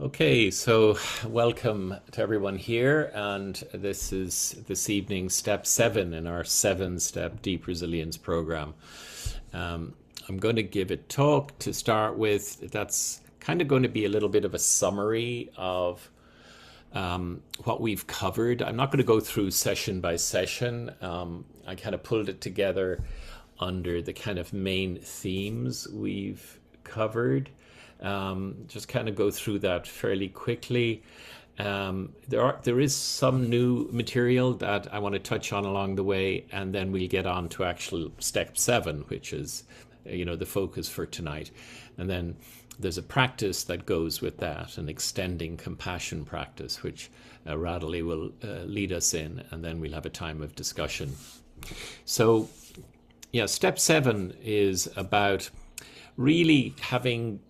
Okay, so welcome to everyone here, and this is this evening's step 7 in our 7-step deep resilience program. Um, I'm going to give a talk to start with. That's kind of going to be a little bit of a summary of what we've covered. I'm not going to go through session by session. I kind of pulled it together under the kind of main themes we've covered. Just kind of go through that fairly quickly. There is some new material that I want to touch on along the way, and then we'll get on to actual step 7, which is the focus for tonight. And then there's a practice that goes with that, an extending compassion practice, which Radley will lead us in, and then we'll have a time of discussion. So, yeah, step 7 is about really having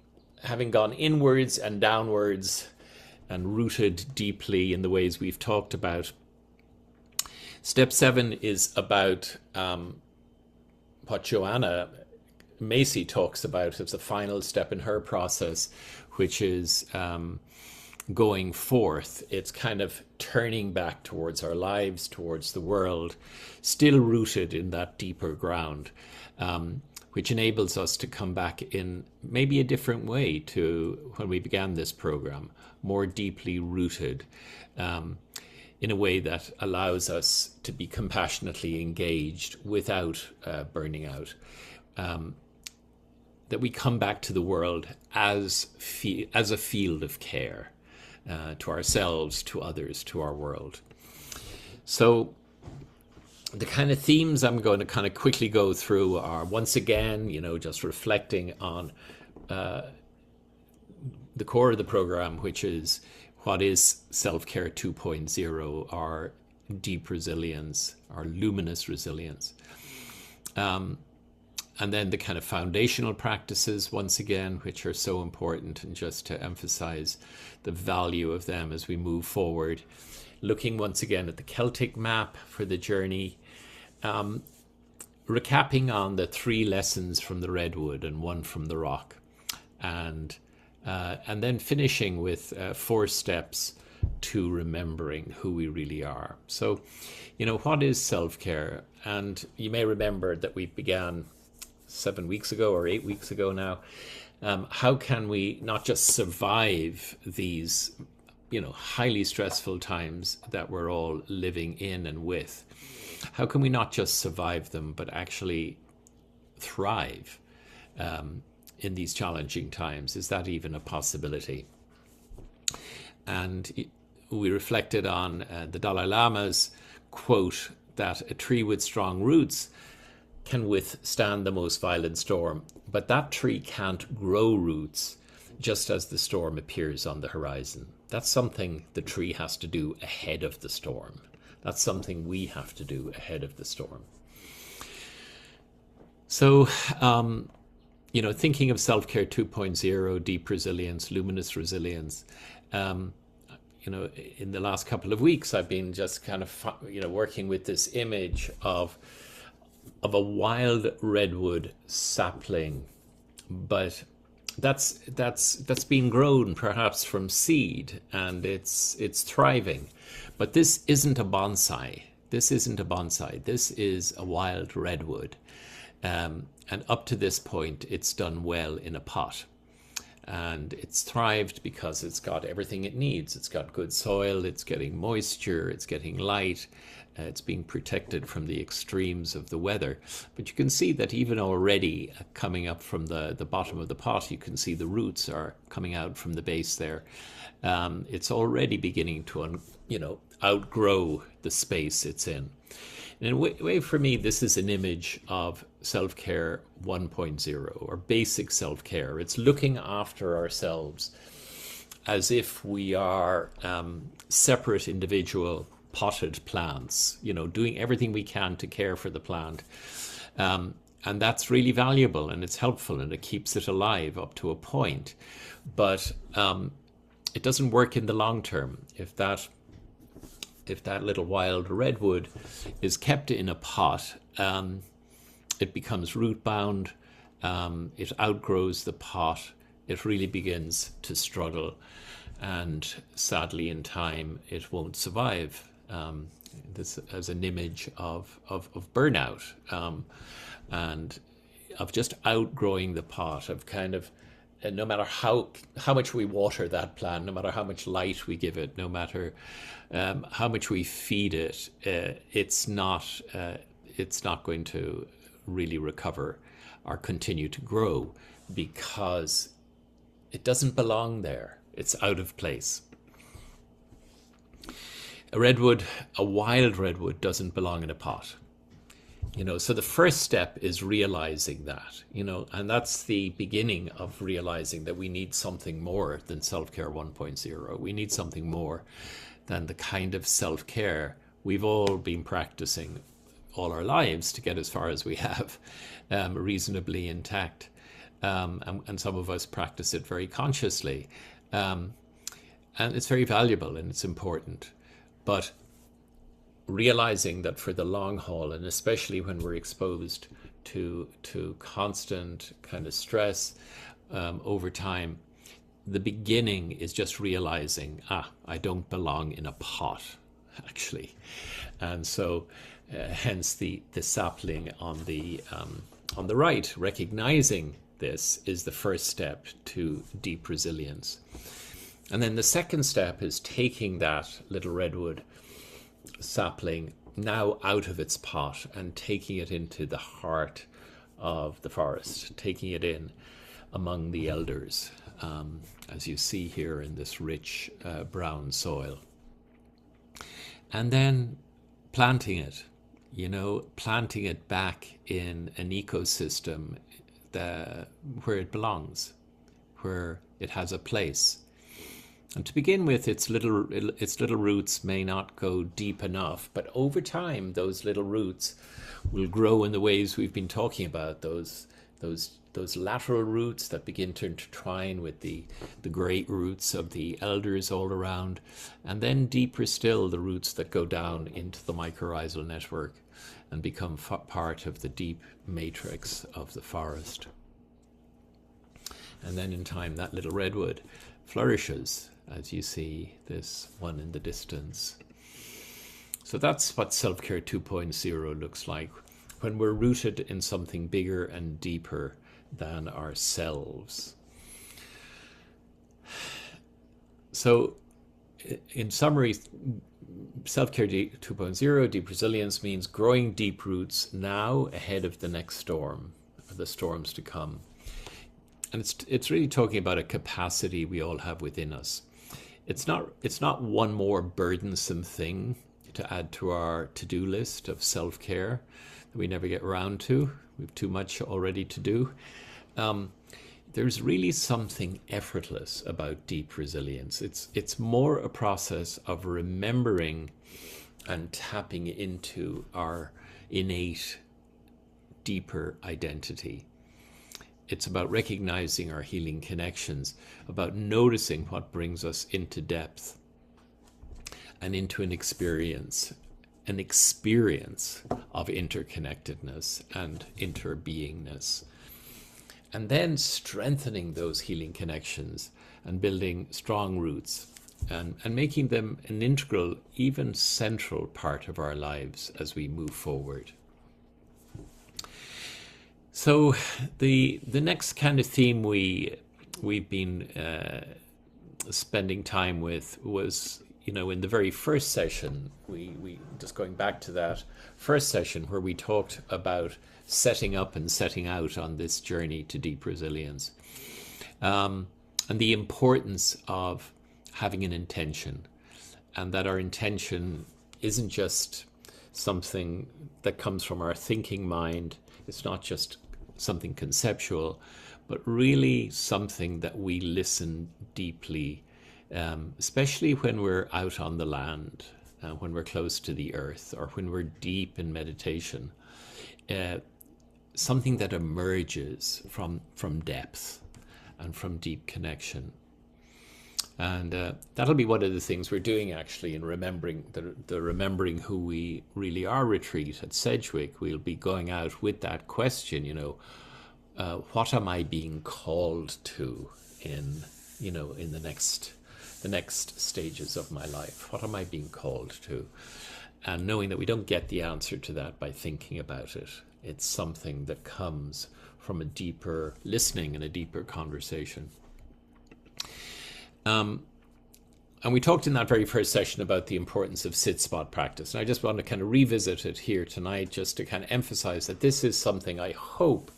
gone inwards and downwards and rooted deeply in the ways we've talked about. Step 7 is about what Joanna Macy talks about as the final step in her process, which is going forth. It's kind of turning back towards our lives, towards the world, still rooted in that deeper ground, which enables us to come back in maybe a different way to when we began this program, more deeply rooted, in a way that allows us to be compassionately engaged without burning out. That we come back to the world as a field of care, to ourselves, to others, to our world. So the kind of themes I'm going to kind of quickly go through are, once again, just reflecting on the core of the program, which is what is Self-Care 2.0, our deep resilience, our luminous resilience. And then the kind of foundational practices, once again, which are so important, and just to emphasize the value of them as we move forward. Looking once again at the Celtic map for the journey, recapping on the 3 lessons from the redwood and 1 from the rock, and then finishing with 4 steps to remembering who we really are. So, what is self-care? And you may remember that we began 7 weeks ago or 8 weeks ago now. How can we not just survive these, highly stressful times that we're all living in and with? How can we not just survive them, but actually thrive in these challenging times? Is that even a possibility? And we reflected on the Dalai Lama's quote that a tree with strong roots can withstand the most violent storm, but that tree can't grow roots just as the storm appears on the horizon. That's something the tree has to do ahead of the storm. That's something we have to do ahead of the storm. So, thinking of Self-Care 2.0, deep resilience, luminous resilience, in the last couple of weeks, I've been just kind of, working with this image of a wild redwood sapling, but that's been grown perhaps from seed, and it's thriving. But this isn't a bonsai. This isn't a bonsai. This is a wild redwood, and up to this point, it's done well in a pot. And it's thrived because it's got everything it needs. It's got good soil, it's getting moisture, it's getting light, it's being protected from the extremes of the weather. But you can see that even already coming up from the bottom of the pot, you can see the roots are coming out from the base there. It's already beginning to, outgrow the space it's in. In a way, for me, this is an image of self-care 1.0, or basic self-care. It's looking after ourselves as if we are separate individual potted plants, doing everything we can to care for the plant. And that's really valuable, and it's helpful, and it keeps it alive up to a point. But it doesn't work in the long term. If that little wild redwood is kept in a pot, it becomes root bound, it outgrows the pot, it really begins to struggle. and sadly in time it won't survive. This as an image of burnout, and of just outgrowing the pot, of kind of no matter how much we water that plant, no matter how much light we give it, no matter how much we feed it, it's not going to really recover or continue to grow, because it doesn't belong there. It's out of place. A wild redwood doesn't belong in a pot. So the first step is realizing that, and that's the beginning of realizing that we need something more than self-care 1.0. We need something more than the kind of self-care we've all been practicing all our lives to get as far as we have, reasonably intact. And some of us practice it very consciously. And it's very valuable and it's important. But realizing that for the long haul, and especially when we're exposed to constant kind of stress over time, the beginning is just realizing, I don't belong in a pot, actually. And so hence the sapling on the right, recognizing this is the first step to deep resilience. And then the second step is taking that little redwood sapling now out of its pot and taking it into the heart of the forest, taking it in among the elders, as you see here in this rich brown soil. And then planting it, planting it back in an ecosystem where it belongs, where it has a place. And to begin with, its little roots may not go deep enough, but over time, those little roots will grow in the ways we've been talking about. Those lateral roots that begin to intertwine with the great roots of the elders all around, and then deeper still, the roots that go down into the mycorrhizal network and become part of the deep matrix of the forest. And then in time, that little redwood flourishes, as you see this one in the distance. So that's what Self-Care 2.0 looks like, when we're rooted in something bigger and deeper than ourselves. So in summary, Self-Care 2.0, deep resilience, means growing deep roots now ahead of the next storm, or the storms to come. And it's really talking about a capacity we all have within us. It's not one more burdensome thing to add to our to-do list of self-care that we never get around to. We have too much already to do. There's really something effortless about deep resilience. It's more a process of remembering and tapping into our innate, deeper identity. It's about recognizing our healing connections, about noticing what brings us into depth and into an experience of interconnectedness and interbeingness. And then strengthening those healing connections and building strong roots and making them an integral, even central part of our lives as we move forward. So the next kind of theme we've been spending time with was, in the very first session, we just going back to that first session where we talked about setting up and setting out on this journey to deep resilience, and the importance of having an intention, and that our intention isn't just something that comes from our thinking mind. It's not just something conceptual, but really something that we listen deeply, especially when we're out on the land, when we're close to the earth, or when we're deep in meditation. Something that emerges from depth and from deep connection. And that'll be one of the things we're doing actually in remembering the Remembering Who We Really Are retreat at Sedgwick. We'll be going out with that question, what am I being called to in the next the next stages of my life? What am I being called to? And knowing that we don't get the answer to that by thinking about it. It's something that comes from a deeper listening and a deeper conversation. And we talked in that very first session about the importance of sit spot practice. And I just want to kind of revisit it here tonight, just to kind of emphasize that this is something I hope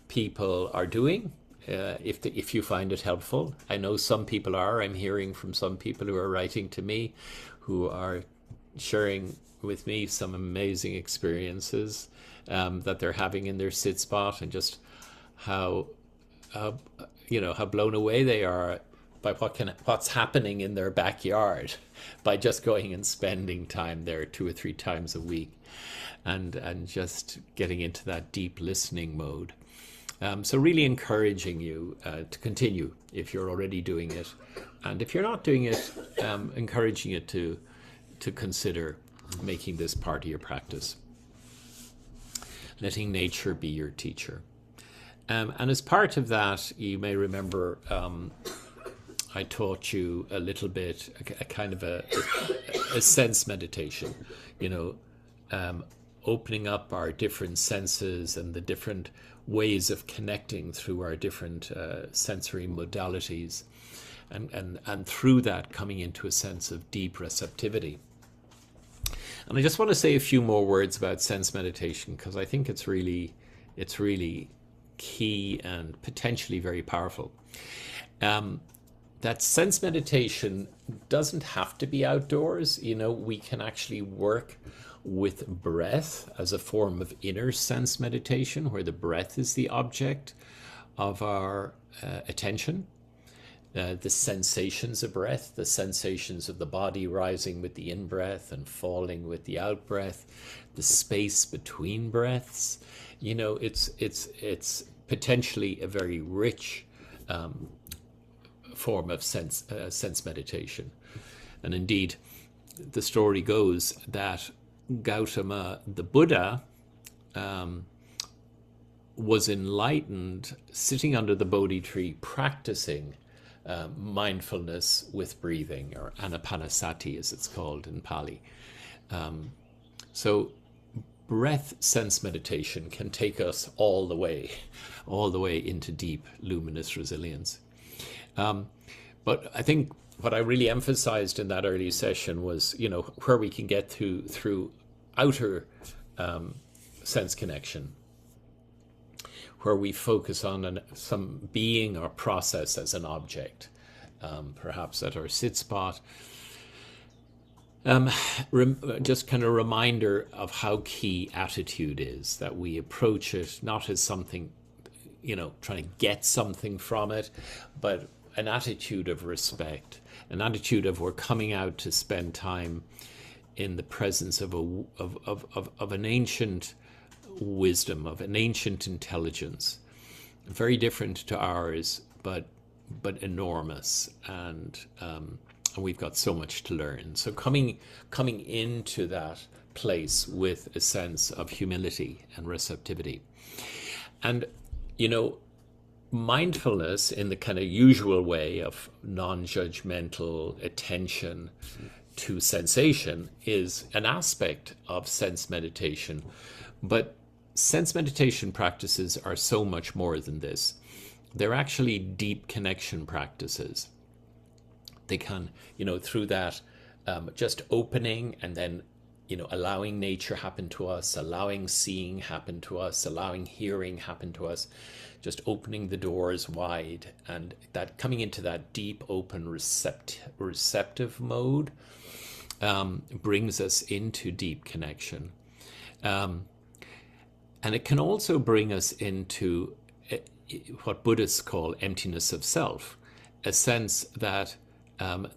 people are doing. If you find it helpful. I know some people are. I'm hearing from some people who are writing to me, who are sharing with me some amazing experiences that they're having in their sit spot, and just how blown away they are by what's happening in their backyard by just going and spending time there 2 or 3 times a week, and just getting into that deep listening mode. So really encouraging you to continue if you're already doing it, and if you're not doing it, encouraging you to consider making this part of your practice. Letting nature be your teacher. And as part of that, you may remember I taught you a little bit, a kind of a sense meditation, opening up our different senses and the different ways of connecting through our different sensory modalities, and through that coming into a sense of deep receptivity. And I just want to say a few more words about sense meditation, because I think it's really key and potentially very powerful. That sense meditation doesn't have to be outdoors. We can actually work with breath as a form of inner sense meditation, where the breath is the object of our attention. The sensations of breath, the sensations of the body rising with the in-breath and falling with the out-breath, the space between breaths. It's potentially a very rich form of sense meditation. And indeed, the story goes that Gautama, the Buddha, was enlightened sitting under the Bodhi tree practicing mindfulness with breathing, or anapanasati as it's called in Pali. So breath sense meditation can take us all the way into deep luminous resilience. But I think what I really emphasized in that early session was, where we can get through outer sense connection, where we focus on some being or process as an object, perhaps at our sit spot. Just kind of a reminder of how key attitude is, that we approach it not as something, trying to get something from it, but an attitude of respect, an attitude of we're coming out to spend time in the presence of an ancient wisdom, of an ancient intelligence, very different to ours, but enormous, and we've got so much to learn. So coming into that place with a sense of humility and receptivity, and mindfulness in the kind of usual way of non-judgmental attention to sensation is an aspect of sense meditation, but sense meditation practices are so much more than this. They're actually deep connection practices. They can, through that, just opening and then, allowing nature happen to us, allowing seeing happen to us, allowing hearing happen to us, just opening the doors wide, and that coming into that deep, open, receptive mode brings us into deep connection. And it can also bring us into what Buddhists call emptiness of self, a sense that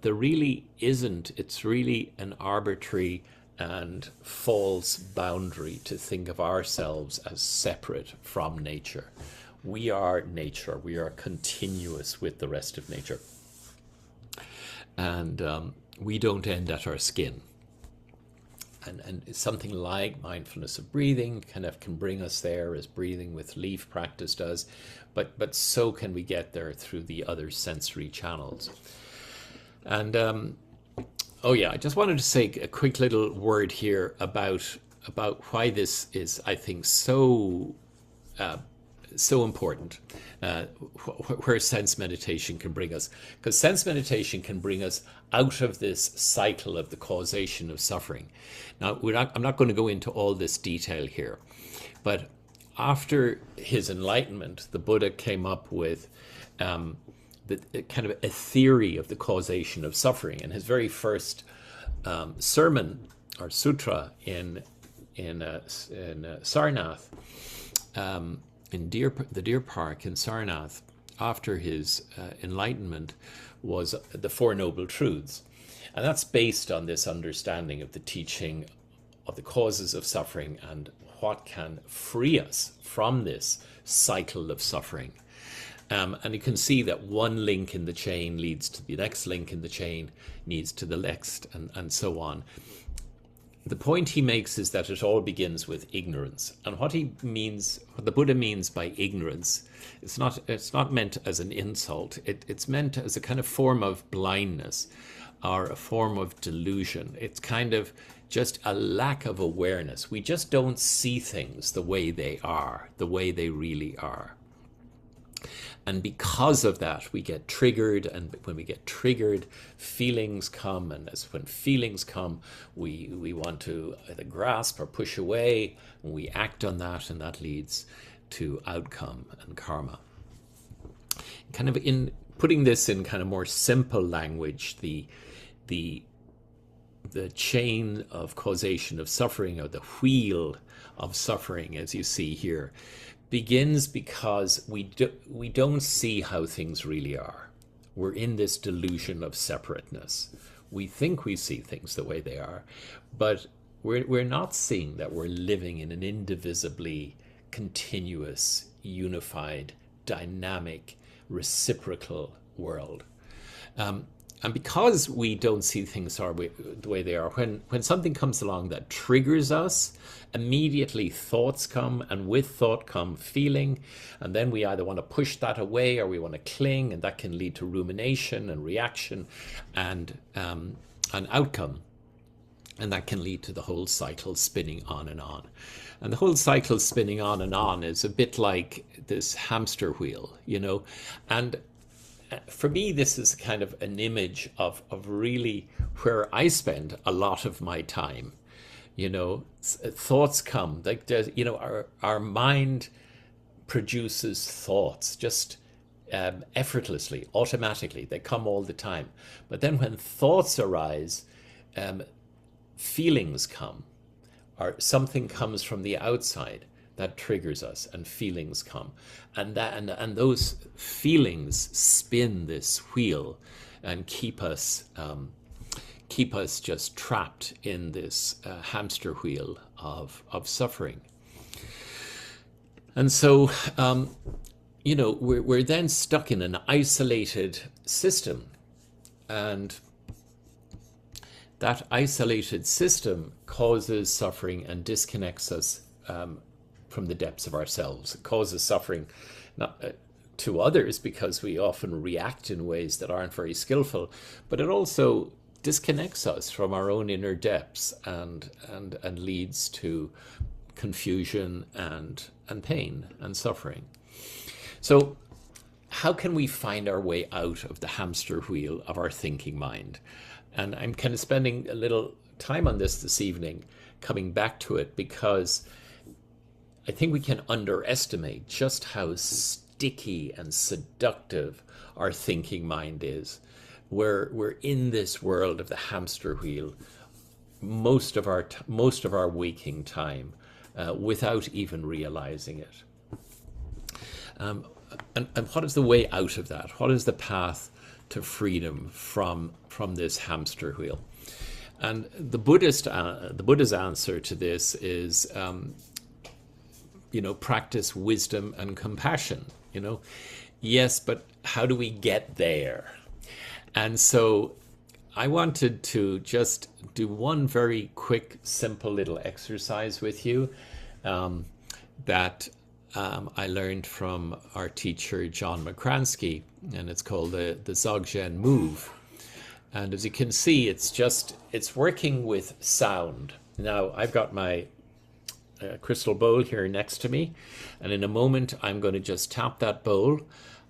there really isn't, it's really an arbitrary and false boundary to think of ourselves as separate from nature. We are nature. We are continuous with the rest of nature. And we don't end at our skin. And something like mindfulness of breathing kind of can bring us there, as breathing with leaf practice does, but so can we get there through the other sensory channels. And oh yeah, I just wanted to say a quick little word here about why this is, I think, so important, where sense meditation can bring us. Because sense meditation can bring us out of this cycle of the causation of suffering. Now, I'm not going to go into all this detail here, but after his enlightenment, the Buddha came up with the kind of a theory of the causation of suffering. And his very first sermon or sutra in Sarnath, in the Deer Park in Sarnath, after his enlightenment, was the Four Noble Truths. And that's based on this understanding of the teaching of the causes of suffering and what can free us from this cycle of suffering. And you can see that one link in the chain leads to the next link in the chain, leads to the next, and so on. The point he makes is that it all begins with ignorance. And what the Buddha means by ignorance, it's not meant as an insult. It's meant as a kind of form of blindness or a form of delusion. It's kind of just a lack of awareness. We just don't see things the way they are, the way they really are. And because of that, we get triggered, and when we get triggered, feelings come, and when feelings come, we want to either grasp or push away, and we act on that, and that leads to outcome and karma. Kind of in putting this in kind of more simple language, the chain of causation of suffering, or the wheel of suffering, as you see here, begins because we don't see how things really are. We're in this delusion of separateness. We think we see things the way they are, but we're not seeing that we're living in an indivisibly continuous, unified, dynamic, reciprocal world. And because we don't see things the way they are, when something comes along that triggers us, immediately thoughts come, and with thought come feeling, and then we either want to push that away or we want to cling, and that can lead to rumination and reaction and an outcome. And that can lead to the whole cycle spinning on and on. And the whole cycle spinning on and on is a bit like this hamster wheel, and for me, this is kind of an image of really where I spend a lot of my time. Thoughts come, like our mind produces thoughts just effortlessly, automatically. They come all the time. But then when thoughts arise, feelings come, or something comes from the outside that triggers us, and feelings come, and those feelings spin this wheel and keep us just trapped in this hamster wheel of suffering. And so we're then stuck in an isolated system, and that isolated system causes suffering and disconnects us from the depths of ourselves. It causes suffering not to others because we often react in ways that aren't very skillful, but it also disconnects us from our own inner depths and leads to confusion and pain and suffering. So how can we find our way out of the hamster wheel of our thinking mind? And I'm kind of spending a little time on this evening, coming back to it, because I think we can underestimate just how sticky and seductive our thinking mind is. We're in this world of the hamster wheel most of our waking time without even realizing it. And what is the way out of that? What is the path to freedom from this hamster wheel? And the Buddha's answer to this is practice wisdom and compassion. Yes, but how do we get there? And so I wanted to just do one very quick, simple little exercise with you that I learned from our teacher, John McCransky, and it's called the Dzogchen Move. And as you can see, it's working with sound. Now I've got my crystal bowl here next to me, and in a moment I'm going to just tap that bowl.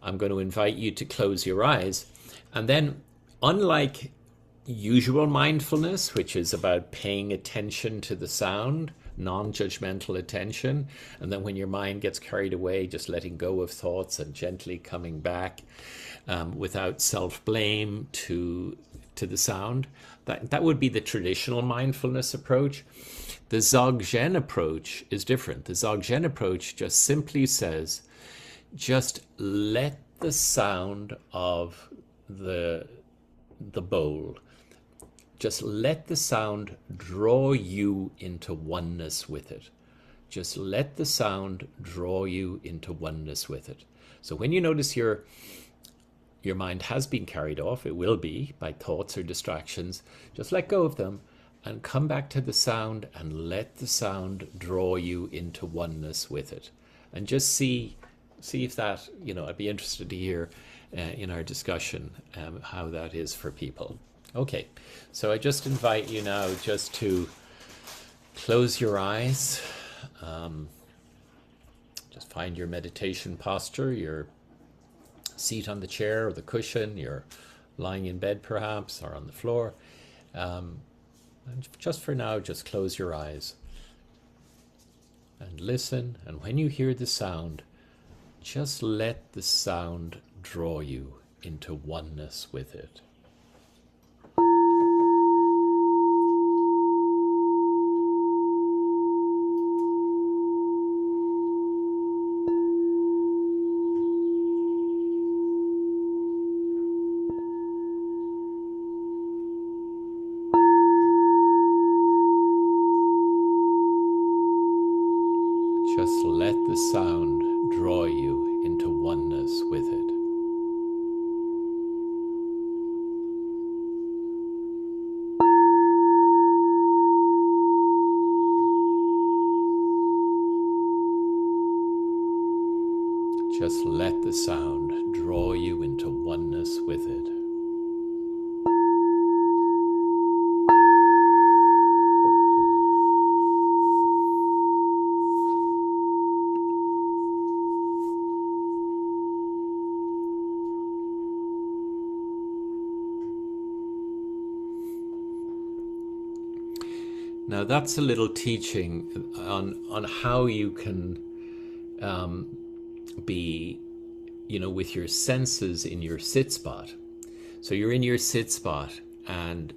I'm going to invite you to close your eyes, and then, unlike usual mindfulness, which is about paying attention to the sound, non-judgmental attention, and then when your mind gets carried away, just letting go of thoughts and gently coming back without self-blame to the sound. That would be the traditional mindfulness approach. The Dzogchen approach is different. The Dzogchen approach just simply says, just let the sound of the bowl, just let the sound draw you into oneness with it. Just let the sound draw you into oneness with it. So when you notice your mind has been carried off, it will be by thoughts or distractions, just let go of them and come back to the sound and let the sound draw you into oneness with it. And just see if that, I'd be interested to hear in our discussion how that is for people. Okay, so I just invite you now just to close your eyes. Just find your meditation posture, your seat on the chair or the cushion, you're lying in bed perhaps, or on the floor. And just for now, just close your eyes and listen. And when you hear the sound, just let the sound draw you into oneness with it. Just let the sound draw you into oneness with it. Just let the sound draw you into oneness with it. Now that's a little teaching on how you can be, with your senses in your sit spot. So you're in your sit spot and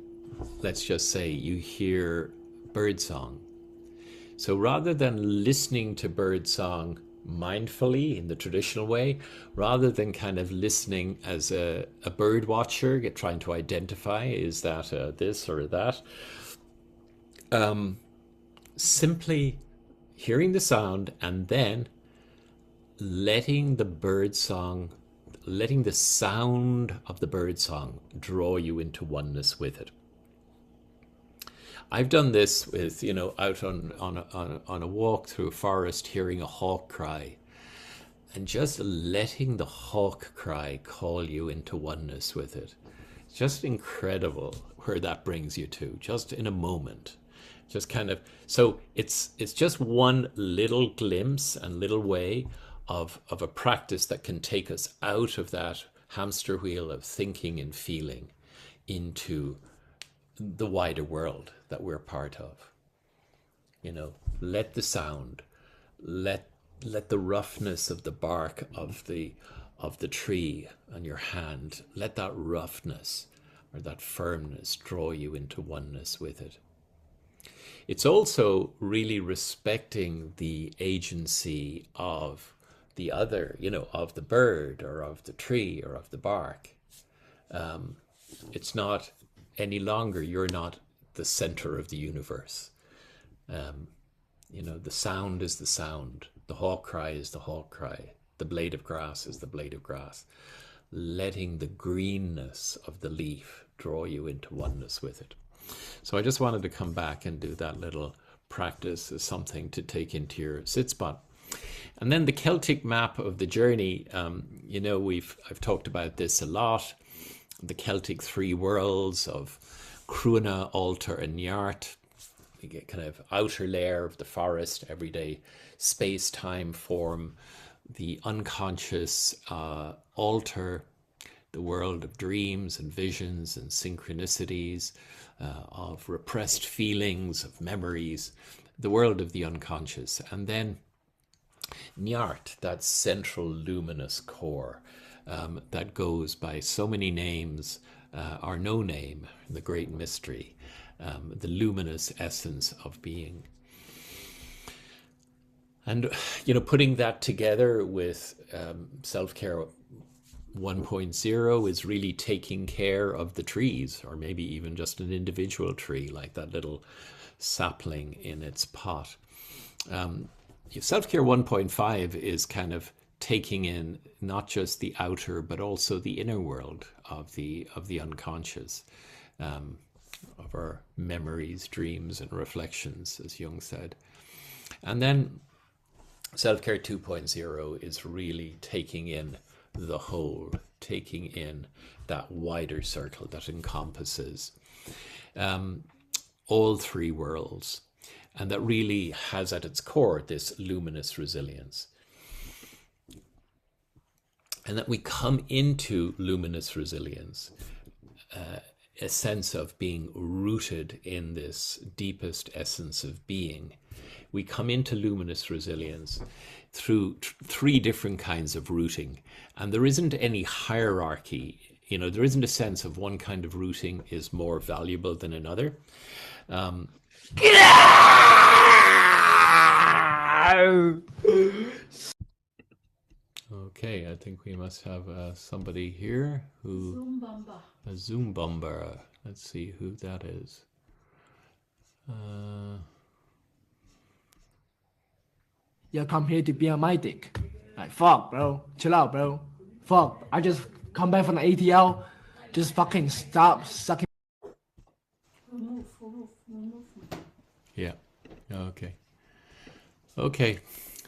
let's just say you hear birdsong. So rather than listening to birdsong mindfully in the traditional way, rather than kind of listening as a bird watcher, trying to identify, is that this or that, simply hearing the sound and then letting the sound of the bird song draw you into oneness with it. I've done this with, out on a walk through a forest, hearing a hawk cry, and just letting the hawk cry call you into oneness with it. It's just incredible where that brings you to, just in a moment. Just kind of, so it's just one little glimpse and little way of a practice that can take us out of that hamster wheel of thinking and feeling into the wider world that we're part of. Let the sound, let the roughness of the bark of the tree on your hand, let that roughness or that firmness draw you into oneness with it. It's also really respecting the agency of the other, of the bird or of the tree or of the bark. It's not any longer, you're not the center of the universe. The sound is the sound. The hawk cry is the hawk cry. The blade of grass is the blade of grass. Letting the greenness of the leaf draw you into oneness with it. So I just wanted to come back and do that little practice as something to take into your sit spot. And then the Celtic map of the journey, I've talked about this a lot. the Celtic three worlds of Cruana, Altar, and Niart. We get kind of outer layer of the forest, everyday space, time, form, the unconscious altar, the world of dreams and visions and synchronicities, of repressed feelings, of memories, the world of the unconscious. And then Niart, that central luminous core that goes by so many names or no name, the great mystery, the luminous essence of being. And, putting that together with self-care 1.0 is really taking care of the trees, or maybe even just an individual tree, like that little sapling in its pot. Self-care 1.5 is kind of taking in not just the outer, but also the inner world of the unconscious, of our memories, dreams, and reflections, as Jung said. And then Self-care 2.0 is really taking in the whole, taking in that wider circle that encompasses all three worlds, and that really has at its core this luminous resilience. And that we come into luminous resilience, a sense of being rooted in this deepest essence of being. We come into luminous resilience through three different kinds of rooting. And there isn't any hierarchy. There isn't a sense of one kind of rooting is more valuable than another. Okay, I think we must have somebody here who... Zoom Bumba. A Zoom Bumba. Let's see who that is. You come here to be on my dick. Like, fuck, bro. Chill out, bro. Fuck. I just come back from the ATL. Just fucking stop sucking. Remove. Yeah. Okay. Okay.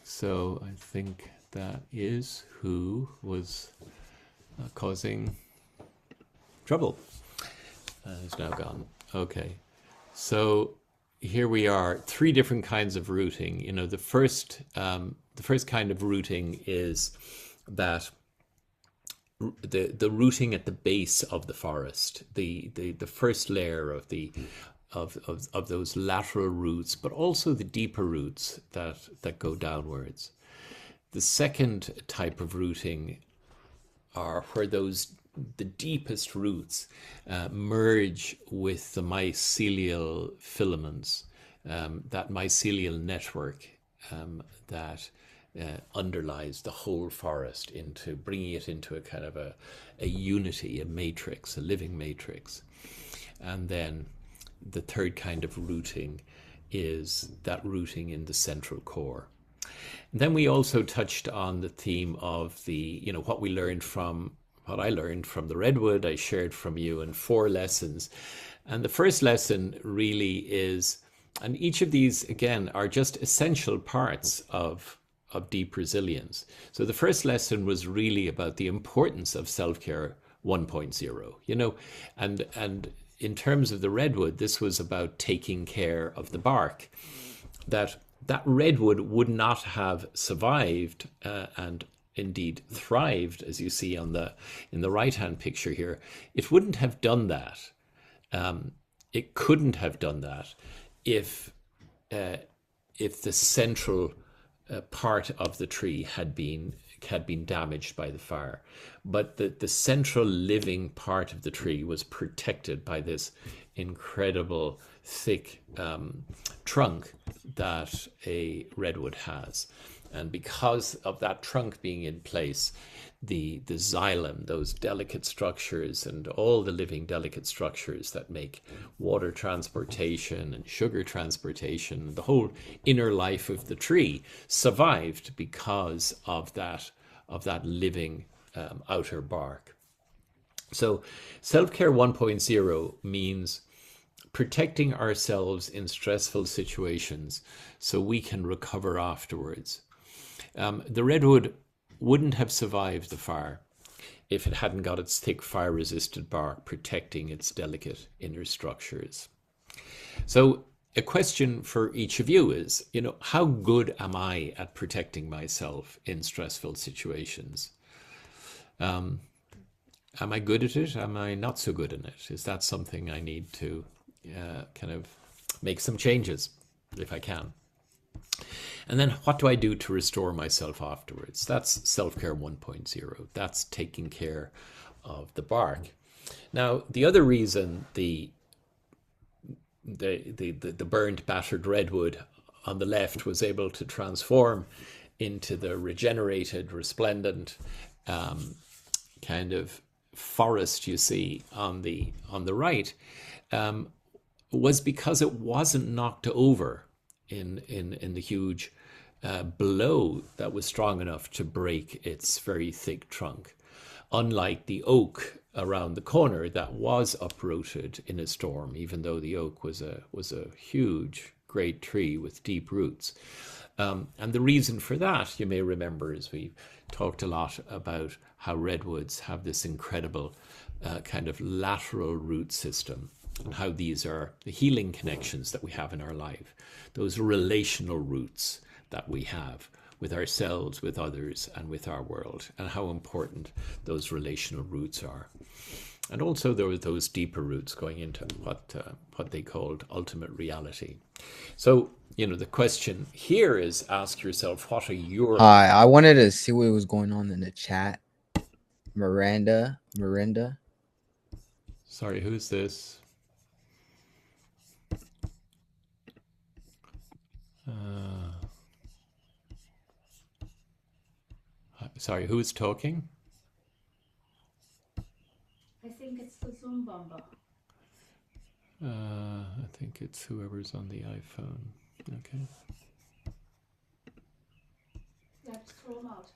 So I think that is who was causing trouble. Is now gone. Okay. So here we are, three different kinds of rooting. The first kind of rooting is that the rooting at the base of the forest, the first layer of of those lateral roots, but also the deeper roots that go downwards. The second type of rooting are where the deepest roots merge with the mycelial filaments, that mycelial network that underlies the whole forest, into bringing it into a kind of a unity, a matrix, a living matrix. And then the third kind of rooting is that rooting in the central core. And then we also touched on the theme of what I learned from the Redwood. I shared from you in 4 lessons. And the first lesson really is, and each of these, again, are just essential parts of deep resilience. So the first lesson was really about the importance of self-care 1.0, and in terms of the Redwood, this was about taking care of the bark. That redwood would not have survived and indeed thrived, as you see in the right-hand picture here. It wouldn't have done that. It couldn't have done that if the central part of the tree had been damaged by the fire. But the central living part of the tree was protected by this incredible thick trunk that a redwood has. And because of that trunk being in place, the xylem, those delicate structures and all the living delicate structures that make water transportation and sugar transportation, the whole inner life of the tree survived because of that living outer bark. So self-care 1.0 means protecting ourselves in stressful situations so we can recover afterwards. The redwood wouldn't have survived the fire if it hadn't got its thick fire-resistant bark protecting its delicate inner structures. So a question for each of you is, how good am I at protecting myself in stressful situations? Am I good at it? Am I not so good in it? Is that something I need to kind of make some changes if I can? And then what do I do to restore myself afterwards? That's self-care 1.0. That's taking care of the bark. Now, the other reason the burnt, battered redwood on the left was able to transform into the regenerated, resplendent kind of forest you see on the right was because it wasn't knocked over in the huge blow that was strong enough to break its very thick trunk, unlike the oak around the corner that was uprooted in a storm, even though the oak was a huge, great tree with deep roots. And the reason for that, you may remember, is we talked a lot about how redwoods have this incredible kind of lateral root system, and how these are the healing connections that we have in our life, those relational roots that we have with ourselves, with others, and with our world, and how important those relational roots are. And also there were those deeper roots going into what they called ultimate reality. So, the question here is, ask yourself, what are your... Hi, I wanted to see what was going on in the chat. Miranda. Sorry, who's this? Sorry, who's talking? I think it's the Zoom bomber. I think it's whoever's on the iPhone. Okay. You have to throw them out.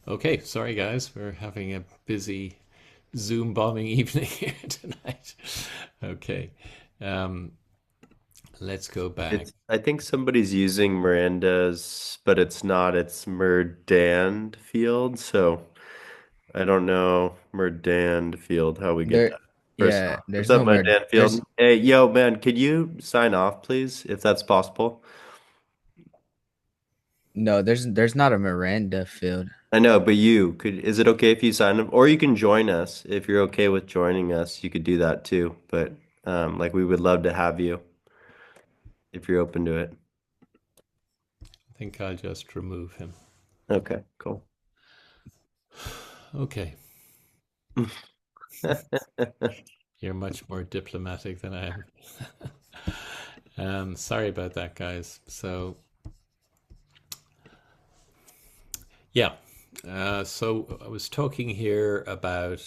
Okay, sorry guys, we're having a busy Zoom bombing evening here tonight. Okay, let's go back. I think somebody's using Miranda's, but it's not. It's Merdand Field. So I don't know Merdand Field, how we get that. Yeah, What's there's up, no Merdand Field? Hey, yo, man, could you sign off, please, if that's possible? No, there's not a Miranda Field. I know, but is it okay if you sign up? Or you can join us. If you're okay with joining us, you could do that too. But we would love to have you if you're open to it. I think I'll just remove him. Okay, cool. Okay. You're much more diplomatic than I am. Sorry about that, guys. So, yeah. So I was talking here about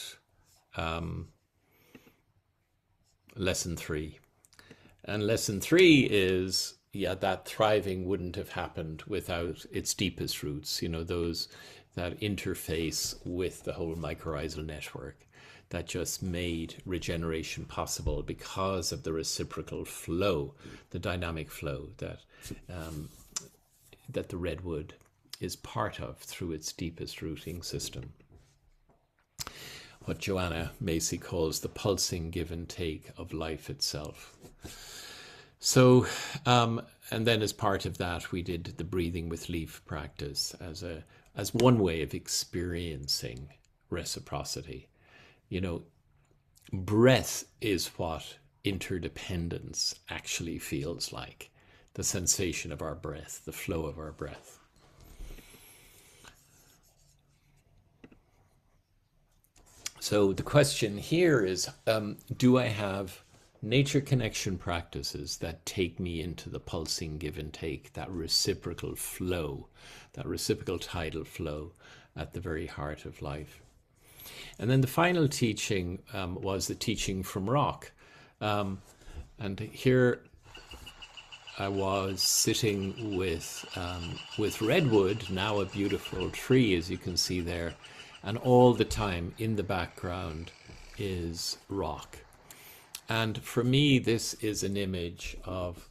lesson 3. And lesson 3 is, that thriving wouldn't have happened without its deepest roots, that interface with the whole mycorrhizal network that just made regeneration possible because of the reciprocal flow, the dynamic flow that the redwood is part of through its deepest rooting system. What Joanna Macy calls the pulsing give and take of life itself. So, and then as part of that, we did the breathing with leaf practice as one way of experiencing reciprocity. Breath is what interdependence actually feels like. The sensation of our breath, the flow of our breath. So the question here is, do I have nature connection practices that take me into the pulsing give and take, that reciprocal flow, that reciprocal tidal flow at the very heart of life? And then the final teaching was the teaching from rock. And here I was sitting with redwood, now a beautiful tree, as you can see there. And all the time in the background is rock. And for me, this is an image of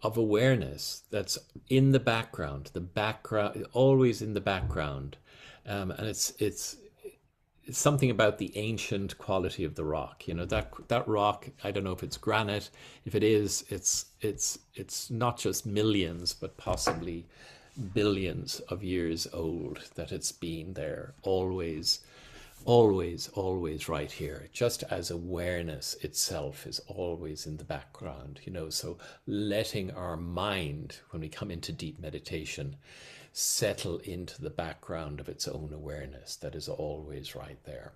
of awareness that's in the background, always in the background. And it's something about the ancient quality of the rock. You know, that rock, I don't know if it's granite. If it is, it's not just millions, but possibly billions of years old, that it's been there always, always, always right here, just as awareness itself is always in the background, you know. So letting our mind, when we come into deep meditation, settle into the background of its own awareness that is always right there.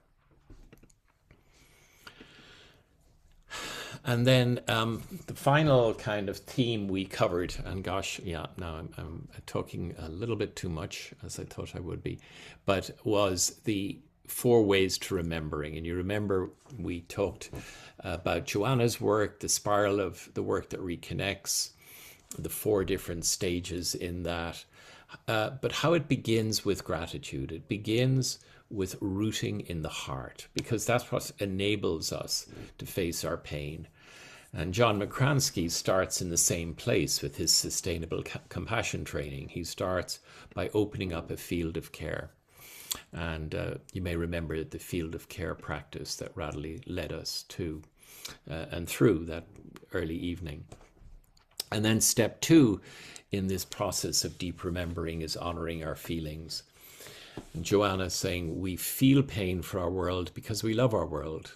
And then the final kind of theme we covered, and gosh, yeah, now I'm talking a little bit too much, as I thought I would be, but was the 4 ways to remembering. And you remember we talked about Joanna's work, the spiral of the work that reconnects, the 4 different stages in that, but how it begins with gratitude. It begins with rooting in the heart, because that's what enables us to face our pain. And John McCransky starts in the same place with his sustainable compassion training. He starts by opening up a field of care. And you may remember the field of care practice that Radley led us to and through that early evening. And then step 2 in this process of deep remembering is honoring our feelings. And Joanna saying we feel pain for our world because we love our world.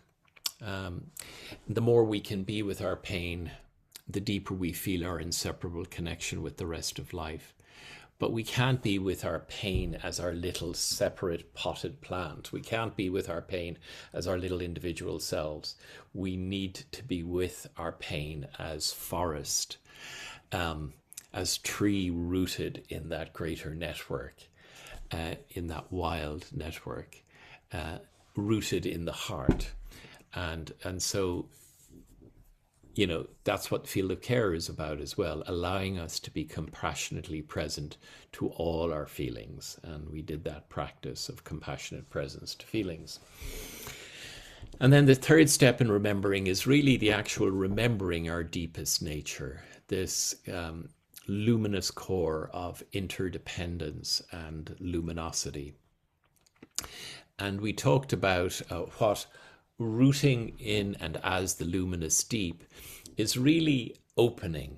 The more we can be with our pain, the deeper we feel our inseparable connection with the rest of life. But we can't be with our pain as our little separate potted plant. We can't be with our pain as our little individual selves. We need to be with our pain as forest, as tree rooted in that greater network, in that wild network, rooted in the heart. And so, you know, that's what field of care is about as well, allowing us to be compassionately present to all our feelings. And we did that practice of compassionate presence to feelings. And then the 3rd step in remembering is really the actual remembering our deepest nature, this luminous core of interdependence and luminosity. And we talked about what rooting in and as the luminous deep is really opening.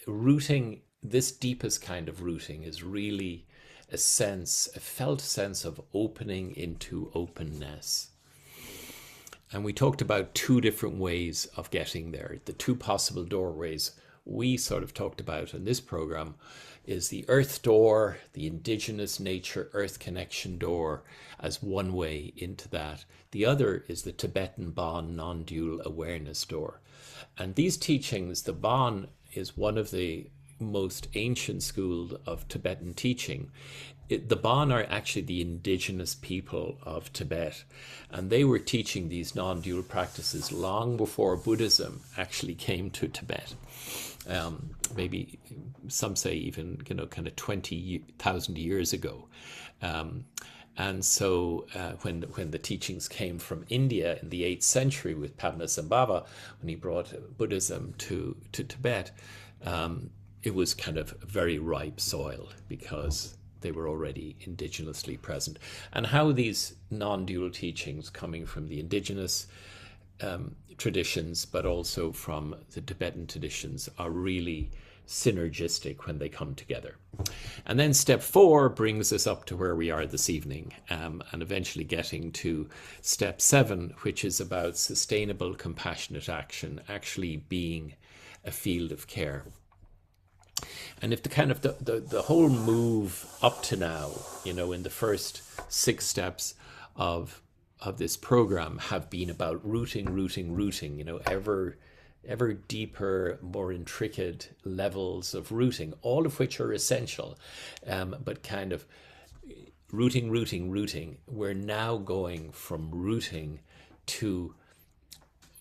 Rooting, this deepest kind of rooting, is really a felt sense of opening into openness. And we talked about 2 different ways of getting there. The 2 possible doorways we sort of talked about in this program is the earth door, the indigenous nature earth connection door, as one way into that. The other is the Tibetan Bon non-dual awareness door. And these teachings, the Bon is one of the most ancient school of Tibetan teaching. The Bon are actually the indigenous people of Tibet, and they were teaching these non-dual practices long before Buddhism actually came to Tibet. Maybe some say even, you know, kind of 20,000 years ago. And so when the teachings came from India in the 8th century with Padmasambhava, when he brought Buddhism to Tibet, it was kind of very ripe soil because they were already indigenously present. And how these non-dual teachings coming from the indigenous traditions, but also from the Tibetan traditions, are really synergistic when they come together. And then step 4 brings us up to where we are this evening, and eventually getting to step 7, which is about sustainable compassionate action, actually being a field of care. And if the kind of the whole move up to now, you know, in the first 6 steps of this program have been about rooting, you know, ever deeper, more intricate levels of rooting, all of which are essential, but kind of rooting. We're now going from rooting to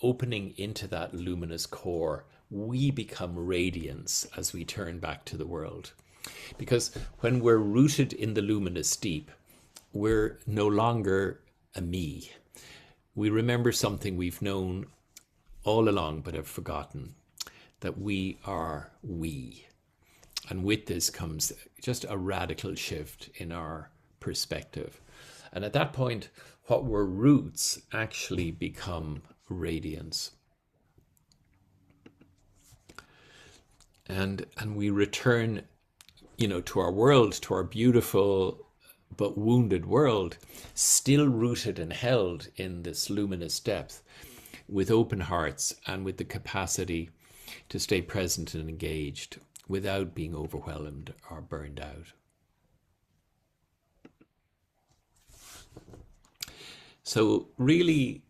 opening into that luminous core. We become radiance as we turn back to the world. Because when we're rooted in the luminous deep, we're no longer a me. We remember something we've known all along but have forgotten, that we are we. And with this comes just a radical shift in our perspective. And at that point, what were roots actually become radiance. And we return, to our world, to our beautiful but wounded world, still rooted and held in this luminous depth, with open hearts and with the capacity to stay present and engaged without being overwhelmed or burned out. So really,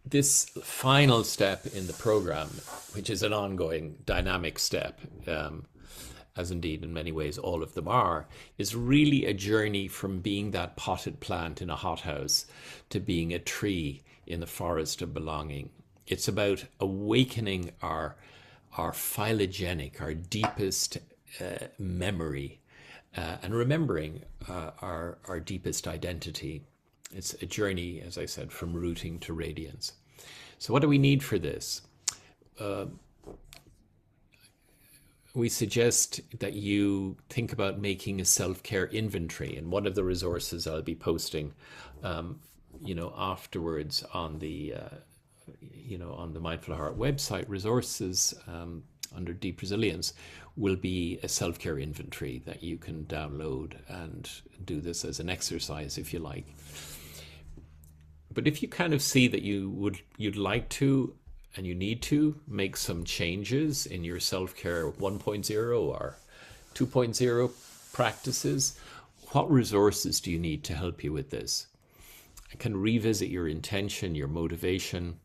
this final step in the program, which is an ongoing dynamic step, as indeed in many ways all of them are, is really a journey from being that potted plant in a hothouse to being a tree in the forest of belonging. It's about awakening our phylogenic, our deepest memory, and remembering our deepest identity. It's a journey, as I said, from rooting to radiance. So what do we need for this? We suggest that you think about making a self-care inventory, and one of the resources I'll be posting, afterwards on the, on the Mindful Heart website, resources under Deep Resilience, will be a self-care inventory that you can download and do this as an exercise if you like. But if you kind of see that you'd like to and you need to make some changes in your self-care 1.0 or 2.0 practices, what resources do you need to help you with this? I can revisit your intention, your motivation.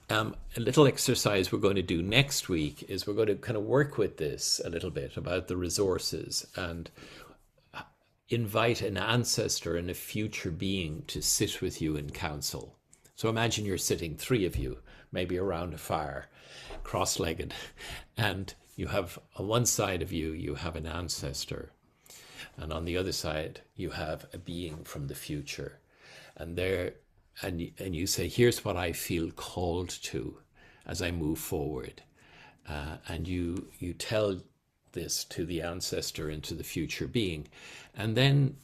A little exercise we're going to do next week is we're going to kind of work with this a little bit about the resources and invite an ancestor and a future being to sit with you in council. So imagine you're sitting, three of you, maybe around a fire, cross-legged, and you have on one side of you, you have an ancestor, and on the other side, you have a being from the future. And you say, here's what I feel called to as I move forward. And you tell this to the ancestor and to the future being. And then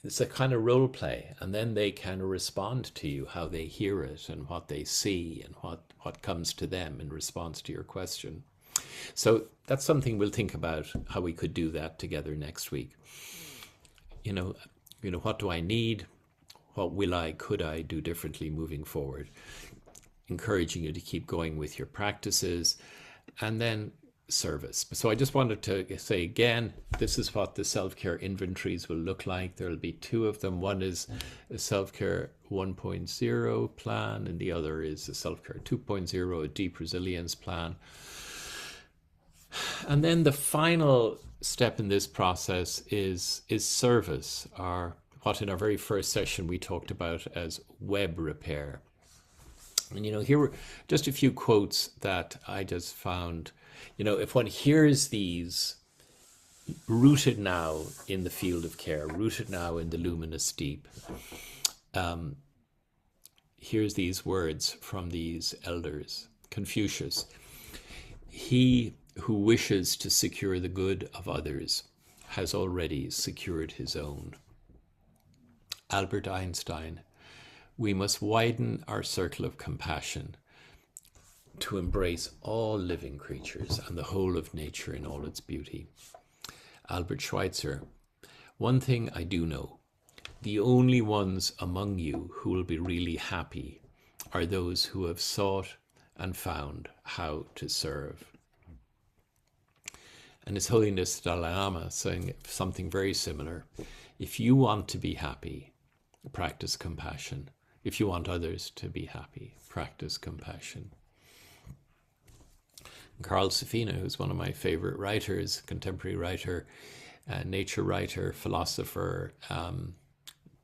it's a kind of role play. And then they kind of respond to you, how they hear it and what they see and what comes to them in response to your question. So that's something we'll think about, how we could do that together next week. What do I need? What could I do differently moving forward? Encouraging you to keep going with your practices, and then service. So I just wanted to say again, this is what the self-care inventories will look like. There'll be two of them. One is a self-care 1.0 plan, and the other is a self-care 2.0, a deep resilience plan. And then the final step in this process is service, or what in our very first session we talked about as web repair. And here were just a few quotes that I just found. If one hears these, rooted now in the field of care, rooted now in the luminous deep, here's these words from these elders. Confucius: he who wishes to secure the good of others has already secured his own. Albert Einstein: we must widen our circle of compassion to embrace all living creatures and the whole of nature in all its beauty. Albert Schweitzer: one thing I do know, the only ones among you who will be really happy are those who have sought and found how to serve. And His Holiness Dalai Lama saying something very similar: if you want to be happy, practice compassion. If you want others to be happy, practice compassion. Carl Safina, who's one of my favorite writers, contemporary writer, nature writer, philosopher.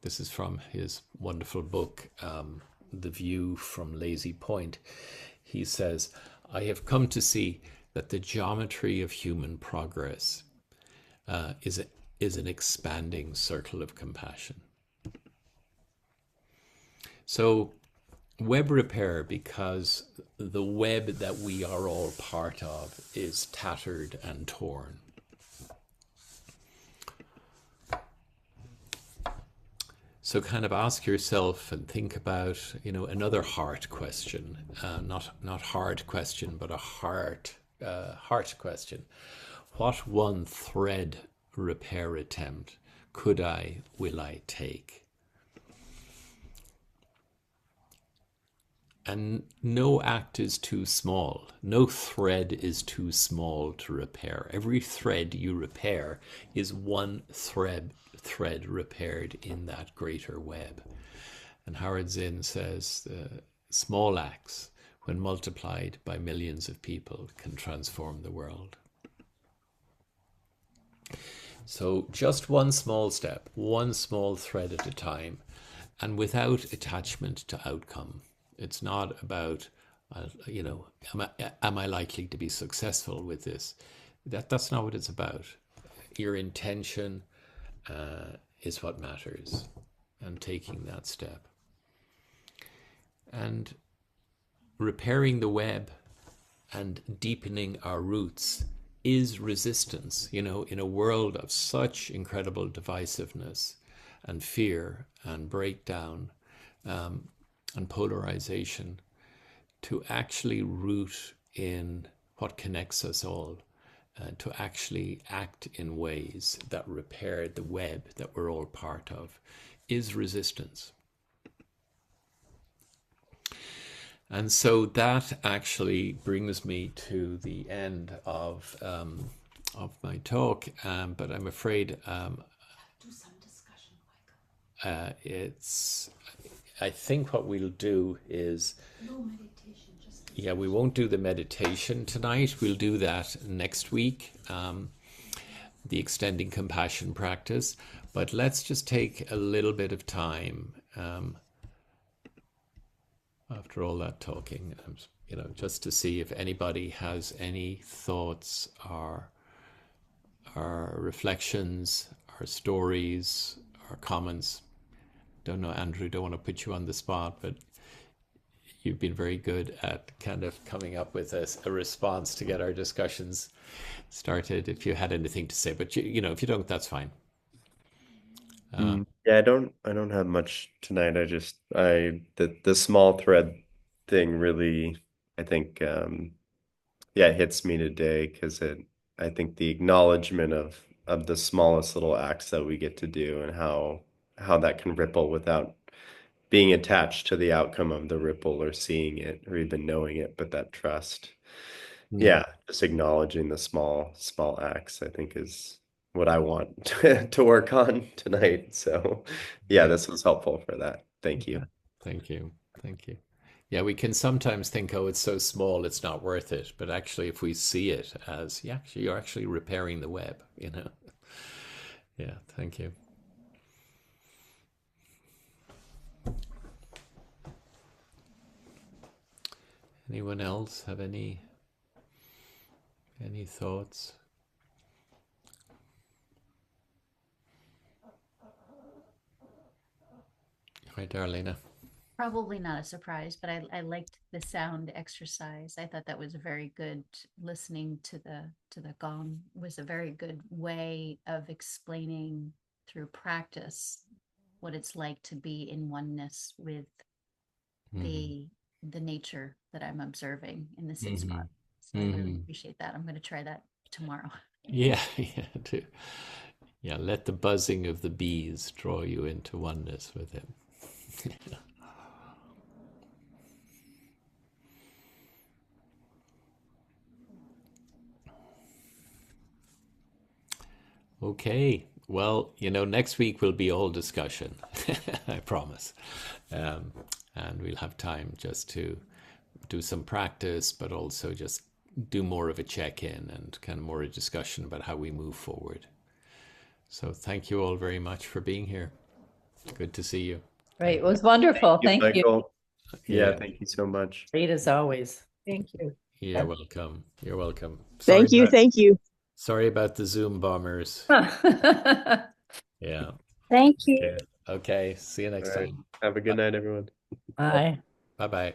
This is from his wonderful book, The View from Lazy Point. He says, I have come to see that the geometry of human progress is an expanding circle of compassion. So Web repair, because the web that we are all part of is tattered and torn. So kind of ask yourself and think about, another heart question, not hard question, but a heart question. What one thread repair attempt will I take? And no act is too small. No thread is too small to repair. Every thread you repair is one thread repaired in that greater web. And Howard Zinn says small acts, when multiplied by millions of people, can transform the world. So just one small step, one small thread at a time, and without attachment to outcome. It's not about, am I likely to be successful with this? That's not what it's about. Your intention is what matters, and taking that step. And repairing the web and deepening our roots is resistance, in a world of such incredible divisiveness and fear and breakdown and polarization. To actually root in what connects us all, to actually act in ways that repair the web that we're all part of, is resistance. And so that actually brings me to the end of my talk, but I'm afraid Do some discussion, Michael. I think what we'll do is, No meditation, just yeah, we won't do the meditation tonight. We'll do that next week, the extending compassion practice. But let's just take a little bit of time after all that talking, just to see if anybody has any thoughts or reflections or stories or comments. Don't know, Andrew, don't want to put you on the spot, but you've been very good at kind of coming up with a response to get our discussions started, if you had anything to say. But if you don't, that's fine. Yeah, I don't have much tonight. The small thread thing really, I think, it hits me today, because I think the acknowledgement of the smallest little acts that we get to do, and how that can ripple without being attached to the outcome of the ripple, or seeing it, or even knowing it, but that trust. Yeah, just acknowledging the small acts, I think, is what I want to work on tonight. So yeah, this was helpful for that. Thank you. Thank you. Yeah, we can sometimes think, oh, it's so small, it's not worth it. But actually, if we see it as, you're actually repairing the web, Yeah, thank you. Anyone else have any thoughts? Hi, Darlena. Probably not a surprise, but I liked the sound exercise. I thought that was very good. Listening to the gong was a very good way of explaining through practice what it's like to be in oneness with the nature that I'm observing in the sixth spot. So I really appreciate that. I'm going to try that tomorrow. Yeah, let the buzzing of the bees draw you into oneness with him. Okay, well, next week will be all discussion, I promise. And we'll have time just to do some practice, but also just do more of a check-in and kind of more a discussion about how we move forward. So thank you all very much for being here. Good to see you. Great. It was wonderful. Thank you. Michael. Yeah, thank you so much. Great as always. Thank you. You're welcome. You're welcome. Thank you. Sorry about the Zoom bombers. Yeah. Thank you. Okay. See you next time. Have a good night, everyone. Bye. Bye bye.